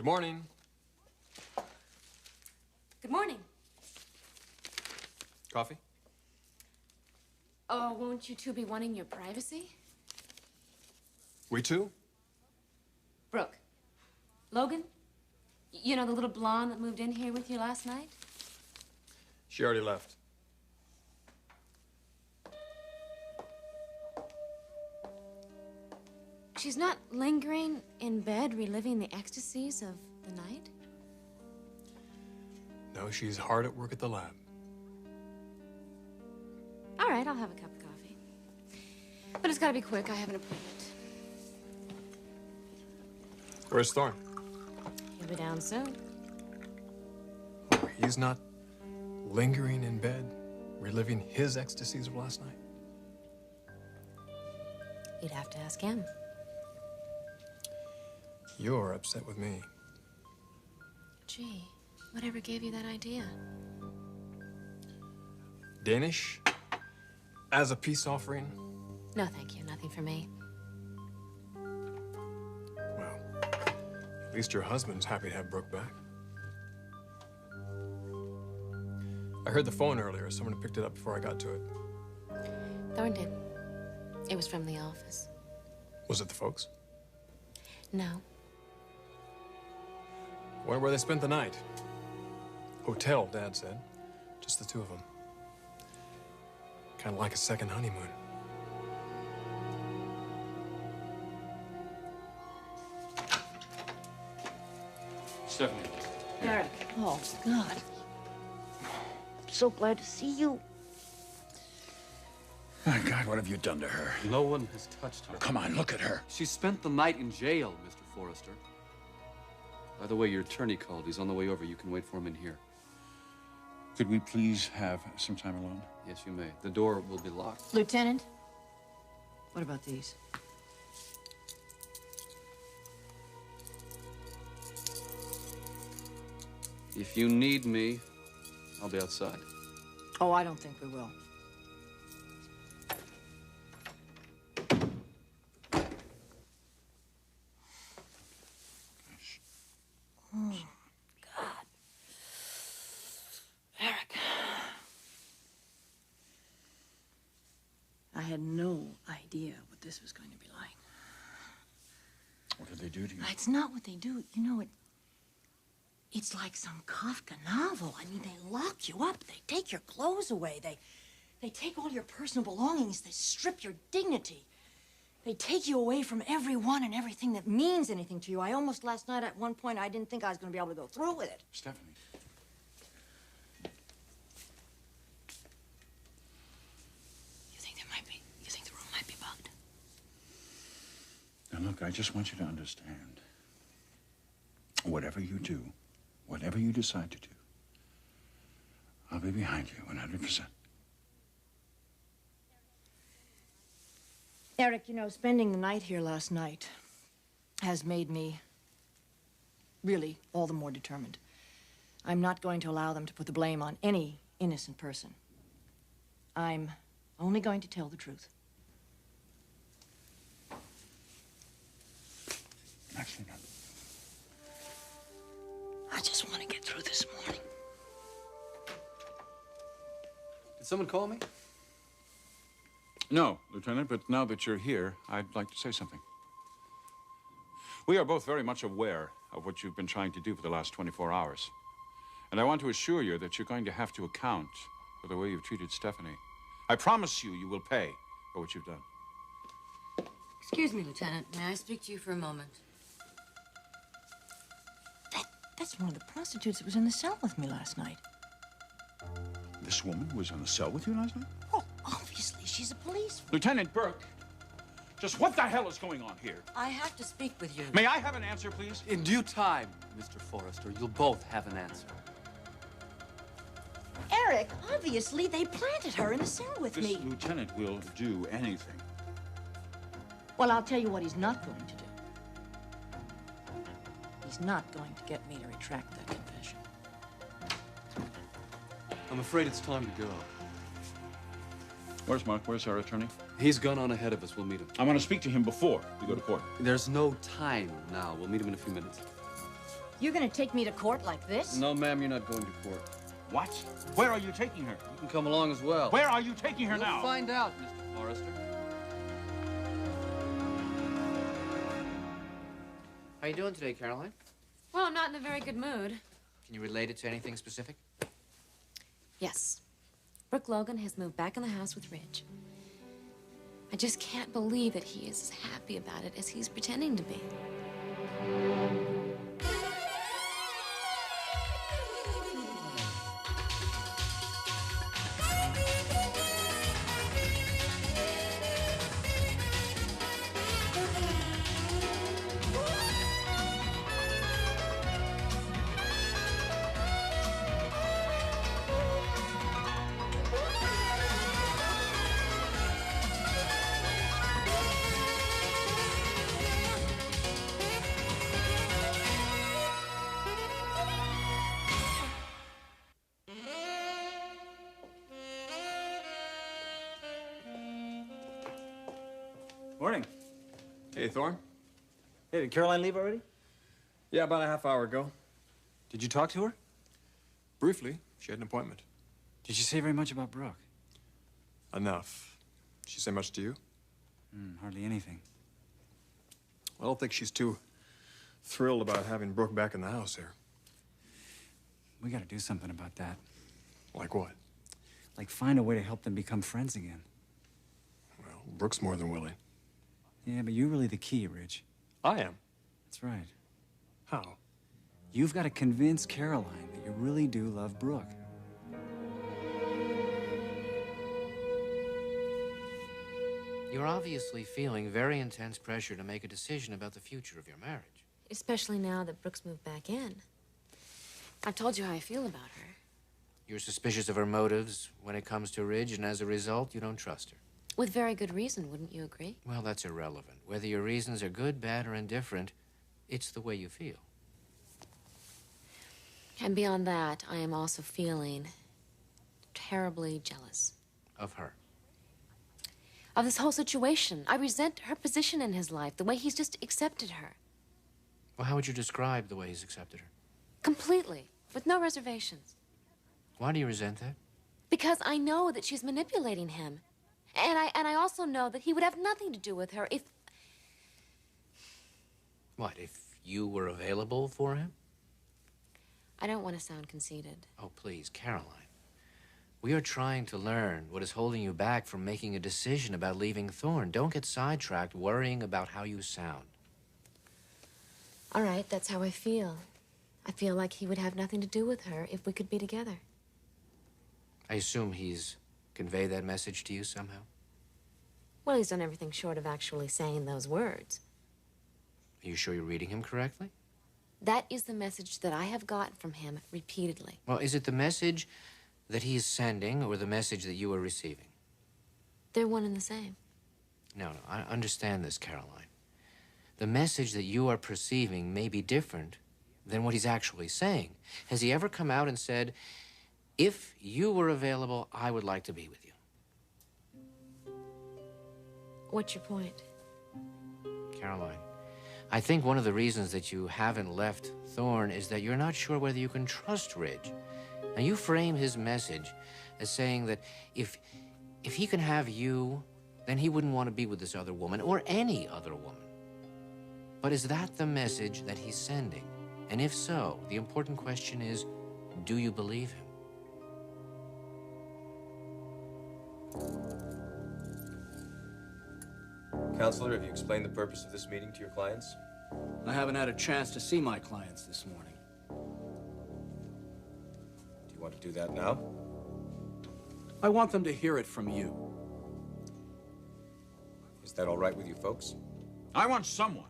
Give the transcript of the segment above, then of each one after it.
Good morning. Good morning. Coffee? Oh, won't you two be wanting your privacy? We too? Brooke. Logan? You know, the little blonde that moved in here with you last night? She already left. She's not lingering in bed, reliving the ecstasies of the night? No, she's hard at work at the lab. All right, I'll have a cup of coffee. But it's gotta be quick. I have an appointment. Where's Thorne? He'll be down soon. Oh, he's not lingering in bed, reliving his ecstasies of last night? You'd have to ask him. You're upset with me. Gee, whatever gave you that idea? Danish? As a peace offering? No, thank you. Nothing for me. Well, at least your husband's happy to have Brooke back. I heard the phone earlier. Someone picked it up before I got to it. Thorne did. It was from the office. Was it the folks? No. Wonder where they spent the night. Hotel, Dad said. Just the two of them. Kind of like a second honeymoon. Stephanie. Eric. Oh, God. So glad to see you. My God, what have you done to her? No one has touched her. Come on, look at her. She spent the night in jail, Mr. Forrester. By the way, your attorney called. He's on the way over. You can wait for him in here. Could we please have some time alone? Yes, you may. The door will be locked. Lieutenant, what about these? If you need me, I'll be outside. Oh, I don't think we will. Oh, God. Eric. I had no idea what this was going to be like. What did they do to you? It's not what they do. You know, it's like some Kafka novel. I mean, they lock you up. They take your clothes away. They take all your personal belongings. They strip your dignity. They take you away from everyone and everything that means anything to you. I almost last night at one point, I didn't think I was going to be able to go through with it. Stephanie. You think the room might be bugged? Now, look, I just want you to understand. Whatever you do, whatever you decide to do, I'll be behind you 100%. Eric, you know, spending the night here last night has made me really all the more determined. I'm not going to allow them to put the blame on any innocent person. I'm only going to tell the truth. Actually, no. I just want to get through this morning. Did someone call me? No, Lieutenant, but now that you're here, I'd like to say something. We are both very much aware of what you've been trying to do for the last 24 hours. And I want to assure you that you're going to have to account for the way you've treated Stephanie. I promise you, you will pay for what you've done. Excuse me, Lieutenant. May I speak to you for a moment? That's one of the prostitutes that was in the cell with me last night. This woman was in the cell with you last night? Well, obviously, she's a policewoman. Lieutenant Burke, just what the hell is going on here? I have to speak with you. May I have an answer, please? In due time, Mr. Forrester, you'll both have an answer. Eric, obviously, they planted her in the cell with This me. lieutenant will do anything. Well, I'll tell you what he's not going to do. He's not going to get me to retract that confession. I'm afraid it's time to go. Where's Mark? Where's our attorney? He's gone on ahead of us. We'll meet him. I want to speak to him before we go to court. There's no time now. We'll meet him in a few minutes. You're gonna take me to court like this? No, ma'am, you're not going to court. What? Where are you taking her? You can come along as well. Where are you taking her You'll now? find out, Mr. Forrester. How you doing today, Caroline? Well, I'm not in a very good mood. Can you relate it to anything specific? Yes. Brooke Logan has moved back in the house with Ridge. I just can't believe that he is as happy about it as he's pretending to be. Morning. Hey, Thorne. Hey, did Caroline leave already? Yeah, about a half hour ago. Did you talk to her? Briefly, she had an appointment. Did she say very much about Brooke? Enough. She say much to you? Hardly anything. I don't think she's too thrilled about having Brooke back in the house here. We gotta do something about that. Like what? Like find a way to help them become friends again. Well, Brooke's more than willing. Yeah, but you're really the key, Rich. I am. That's right. How? You've got to convince Caroline that you really do love Brooke. You're obviously feeling very intense pressure to make a decision about the future of your marriage. Especially now that Brooke's moved back in. I've told you how I feel about her. You're suspicious of her motives when it comes to Ridge, and as a result, you don't trust her. With very good reason, wouldn't you agree? Well, that's irrelevant. Whether your reasons are good, bad, or indifferent, it's the way you feel. And beyond that, I am also feeling terribly jealous. Of her. Of this whole situation. I resent her position in his life, the way he's just accepted her. Well, how would you describe the way he's accepted her? Completely, with no reservations. Why do you resent that? Because I know that she's manipulating him. And I also know that he would have nothing to do with her if... What, if you were available for him? I don't want to sound conceited. Oh, please, Caroline. We are trying to learn what is holding you back from making a decision about leaving Thorne. Don't get sidetracked worrying about how you sound. All right, that's how I feel. I feel like he would have nothing to do with her if we could be together. I assume he's conveyed that message to you somehow? Well, he's done everything short of actually saying those words. Are you sure you're reading him correctly? That is the message that I have gotten from him repeatedly. Well, is it the message that he is sending or the message that you are receiving? They're one and the same. No, I understand this, Caroline. The message that you are perceiving may be different than what he's actually saying. Has he ever come out and said, if you were available, I would like to be with you? What's your point? Caroline, I think one of the reasons that you haven't left Thorne is that you're not sure whether you can trust Ridge. Now, you frame his message as saying that if he can have you, then he wouldn't want to be with this other woman or any other woman. But is that the message that he's sending? And if so, the important question is, do you believe him? Counselor, have you explained the purpose of this meeting to your clients? I haven't had a chance to see my clients this morning. Do you want to do that now? I want them to hear it from you. Is that all right with you folks? I want someone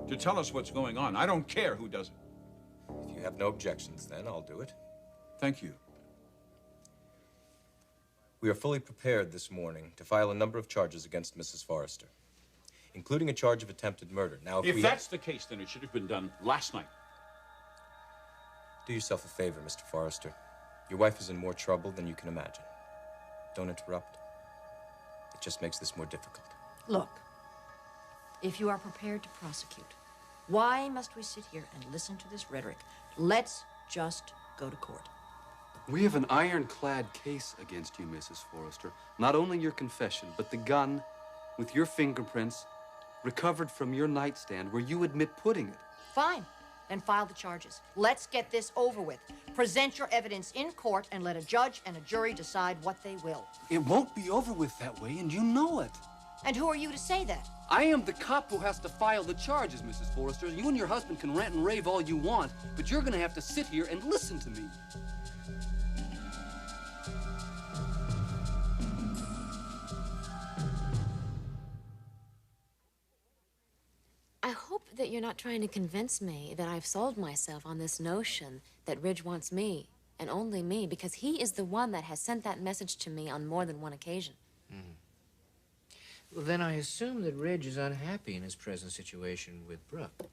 to tell us what's going on. I don't care who does it. If you have no objections, then I'll do it. Thank you. We are fully prepared this morning to file a number of charges against Mrs. Forrester, including a charge of attempted murder. Now, If that's the case, then it should have been done last night. Do yourself a favor, Mr. Forrester. Your wife is in more trouble than you can imagine. Don't interrupt. It just makes this more difficult. Look, if you are prepared to prosecute, Why must we sit here and listen to this rhetoric? Let's just go to court. We have an ironclad case against you, Mrs. Forrester. Not only your confession, but the gun with your fingerprints recovered from your nightstand where you admit putting it. Fine. Then file the charges. Let's get this over with. Present your evidence in court and let a judge and a jury decide what they will. It won't be over with that way, and you know it. And who are you to say that? I am the cop who has to file the charges, Mrs. Forrester. You and your husband can rant and rave all you want, but you're gonna have to sit here and listen to me. I hope that you're not trying to convince me that I've sold myself on this notion that Ridge wants me, and only me, because he is the one that has sent that message to me on more than one occasion. Well, then I assume that Ridge is unhappy in his present situation with Brooke.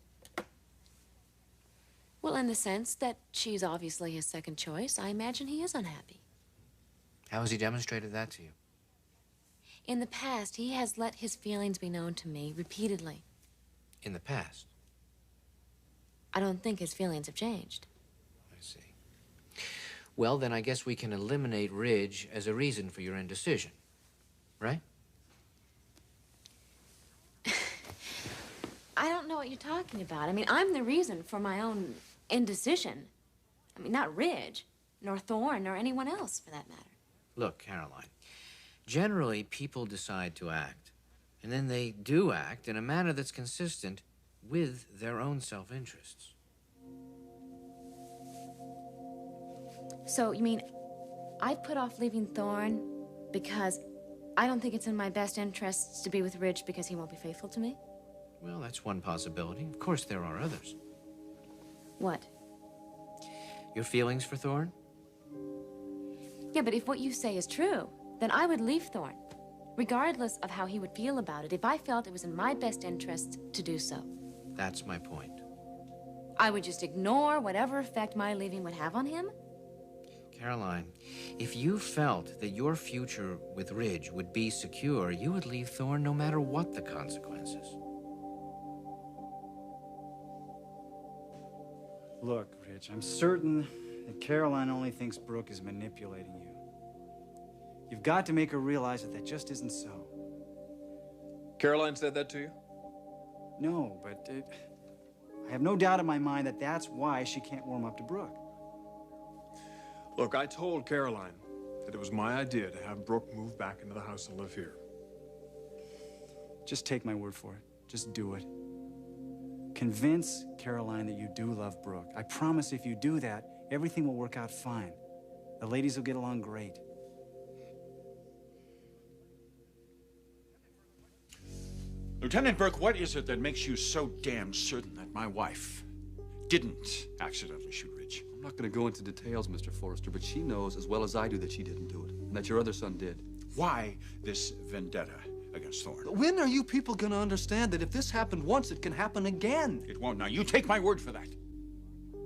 Well, in the sense that she's obviously his second choice, I imagine he is unhappy. How has he demonstrated that to you? In the past, he has let his feelings be known to me repeatedly. In the past? I don't think his feelings have changed. I see. Well, then I guess we can eliminate Ridge as a reason for your indecision, right? I don't know what you're talking about. I mean, I'm the reason for my own indecision. I mean, not Ridge, nor Thorne, nor anyone else, for that matter. Look, Caroline, generally people decide to act, and then they do act in a manner that's consistent with their own self-interests. So, you mean, I put off leaving Thorne because I don't think it's in my best interests to be with Ridge because he won't be faithful to me? Well, that's one possibility. Of course, there are others. What? Your feelings for Thorne? Yeah, but if what you say is true, then I would leave Thorne, regardless of how he would feel about it, if I felt it was in my best interests to do so. That's my point. I would just ignore whatever effect my leaving would have on him? Caroline, if you felt that your future with Ridge would be secure, you would leave Thorne no matter what the consequences. Look, Rich, I'm certain that Caroline only thinks Brooke is manipulating you. You've got to make her realize that that just isn't so. Caroline said that to you? No, but I have no doubt in my mind that that's why she can't warm up to Brooke. Look, I told Caroline that it was my idea to have Brooke move back into the house and live here. Just take my word for it. Just do it. Convince Caroline that you do love Brooke. I promise if you do that, everything will work out fine. The ladies will get along great. Lieutenant Burke, what is it that makes you so damn certain that my wife didn't accidentally shoot Ridge? I'm not going to go into details, Mr. Forrester, but she knows as well as I do that she didn't do it, and that your other son did. Why this vendetta against Thorne? When are you people going to understand that if this happened once, it can happen again? It won't. Now, you take my word for that.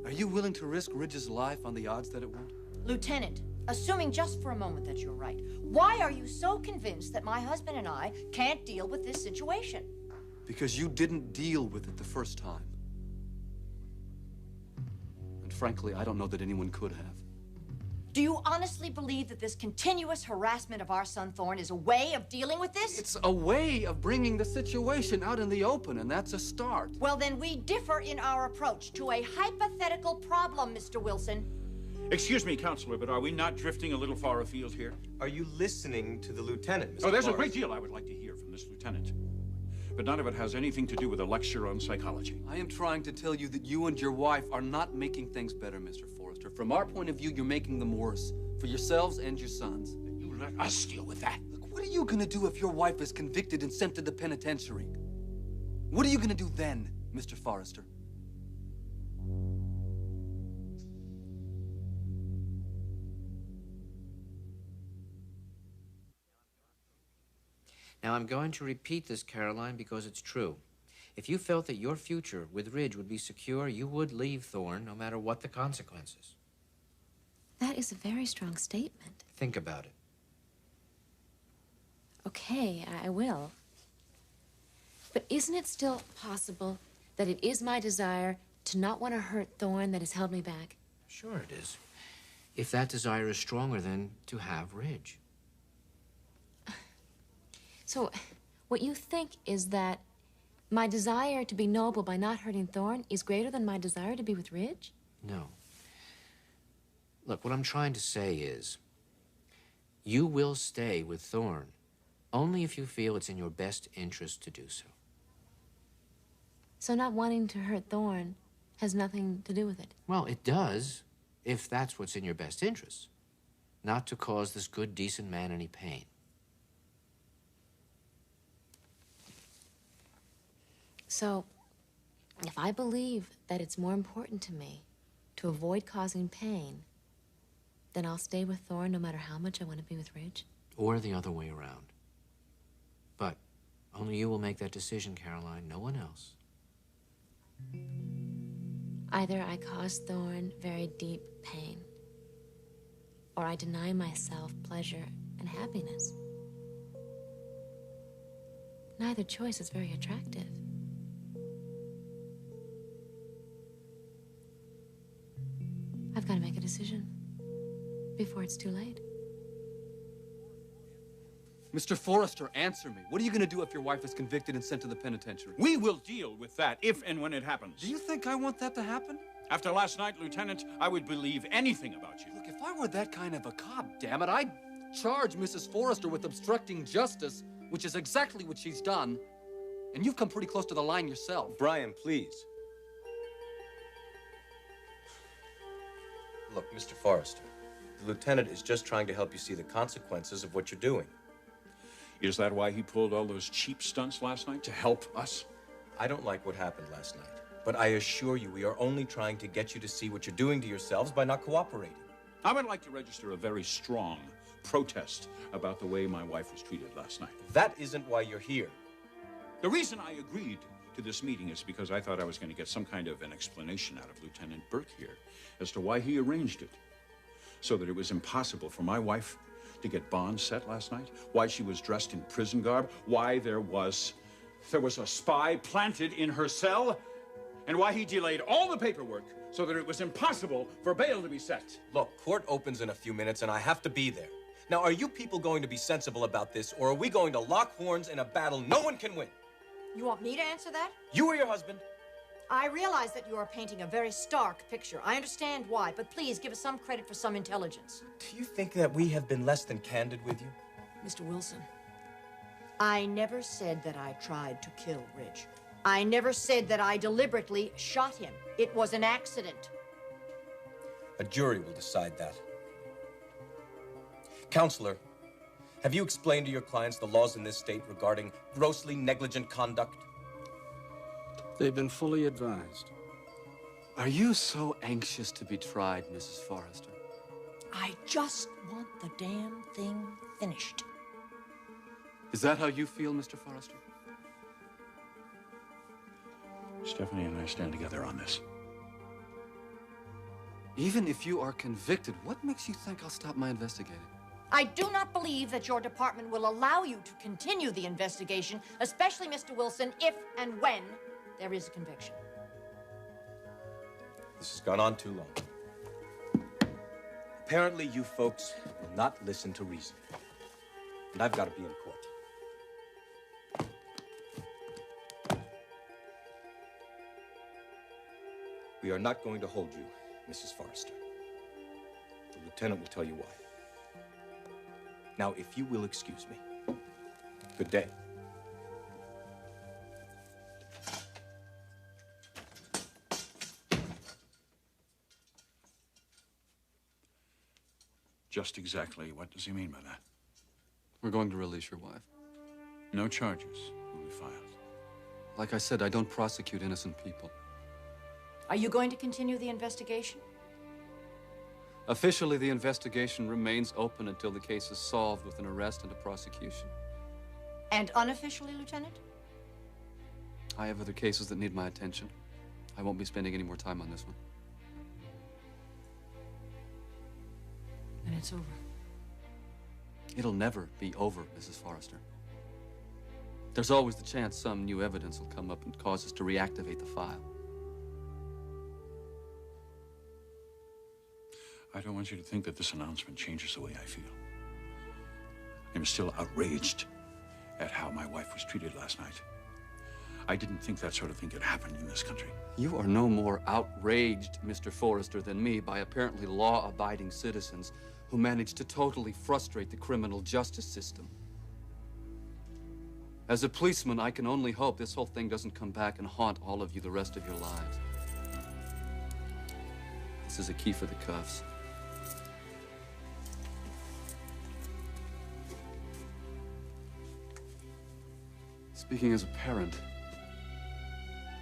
Are you willing to risk Ridge's life on the odds that it won't? Lieutenant, assuming just for a moment that you're right, why are you so convinced that my husband and I can't deal with this situation? Because you didn't deal with it the first time. And frankly, I don't know that anyone could have. Do you honestly believe that this continuous harassment of our son Thorne is a way of dealing with this? It's a way of bringing the situation out in the open, and that's a start. Well, then we differ in our approach to a hypothetical problem, Mr. Wilson. Excuse me, Counselor, but are we not drifting a little far afield here? Are you listening to the lieutenant, Mr. Oh, there's a Forrest? great deal I would like to hear from this lieutenant. But none of it has anything to do with a lecture on psychology. I am trying to tell you that you and your wife are not making things better, Mr. Forrester. From our point of view, you're making them worse. For yourselves and your sons. You let us deal with that. Look, what are you gonna do if your wife is convicted and sent to the penitentiary? What are you gonna do then, Mr. Forrester? Now, I'm going to repeat this, Caroline, because it's true. If you felt that your future with Ridge would be secure, you would leave Thorne, no matter what the consequences. That is a very strong statement. Think about it. Okay, I will. But isn't it still possible that it is my desire to not want to hurt Thorne that has held me back? Sure it is. If that desire is stronger than to have Ridge. So, what you think is that my desire to be noble by not hurting Thorne is greater than my desire to be with Ridge? No. Look, what I'm trying to say is, you will stay with Thorne only if you feel it's in your best interest to do so. So not wanting to hurt Thorne has nothing to do with it? Well, it does, if that's what's in your best interest. Not to cause this good, decent man any pain. So, if I believe that it's more important to me to avoid causing pain, then I'll stay with Thorne no matter how much I want to be with Ridge? Or the other way around. But only you will make that decision, Caroline, no one else. Either I cause Thorne very deep pain, or I deny myself pleasure and happiness. Neither choice is very attractive. I've got to make a decision before it's too late. Mr. Forrester, answer me. What are you going to do if your wife is convicted and sent to the penitentiary? We will deal with that if and when it happens. Do you think I want that to happen? After last night, Lieutenant, I would believe anything about you. Look, if I were that kind of a cop, damn it, I'd charge Mrs. Forrester with obstructing justice, which is exactly what she's done. And you've come pretty close to the line yourself. Brian, please. Look, Mr. Forrester, the lieutenant is just trying to help you see the consequences of what you're doing. Is that why he pulled all those cheap stunts last night? To help us? I don't like what happened last night, but I assure you we are only trying to get you to see what you're doing to yourselves by not cooperating. I would like to register a very strong protest about the way my wife was treated last night. That isn't why you're here. The reason I agreed to this meeting is because I thought I was going to get some kind of an explanation out of Lieutenant Burke here as to why he arranged it so that it was impossible for my wife to get bond set last night, why she was dressed in prison garb, why there was a spy planted in her cell, and why he delayed all the paperwork so that it was impossible for bail to be set. Look, court opens in a few minutes and I have to be there. Now, are you people going to be sensible about this, or are we going to lock horns in a battle no one can win? You want me to answer that? You or your husband? I realize that you are painting a very stark picture. I understand why, but please give us some credit for some intelligence. Do you think that we have been less than candid with you? Mr. Wilson, I never said that I tried to kill Ridge. I never said that I deliberately shot him. It was an accident. A jury will decide that. Counselor, have you explained to your clients the laws in this state regarding grossly negligent conduct? They've been fully advised. Are you so anxious to be tried, Mrs. Forrester? I just want the damn thing finished. Is that how you feel, Mr. Forrester? Stephanie and I stand together on this. Even if you are convicted, what makes you think I'll stop my investigating? I do not believe that your department will allow you to continue the investigation, especially, Mr. Wilson, if and when there is a conviction. This has gone on too long. Apparently, you folks will not listen to reason. And I've got to be in court. We are not going to hold you, Mrs. Forrester. The lieutenant will tell you why. Now, if you will excuse me. Good day. Just exactly what does he mean by that? We're going to release your wife. No charges will be filed. Like I said, I don't prosecute innocent people. Are you going to continue the investigation? Officially, the investigation remains open until the case is solved with an arrest and a prosecution. And unofficially, Lieutenant? I have other cases that need my attention. I won't be spending any more time on this one. Then it's over. It'll never be over, Mrs. Forrester. There's always the chance some new evidence will come up and cause us to reactivate the file. I don't want you to think that this announcement changes the way I feel. I'm still outraged at how my wife was treated last night. I didn't think that sort of thing could happen in this country. You are no more outraged, Mr. Forrester, than me by apparently law-abiding citizens who managed to totally frustrate the criminal justice system. As a policeman, I can only hope this whole thing doesn't come back and haunt all of you the rest of your lives. This is a key for the cuffs. Speaking as a parent,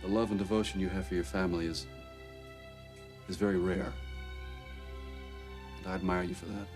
the love and devotion you have for your family is very rare. And I admire you for that.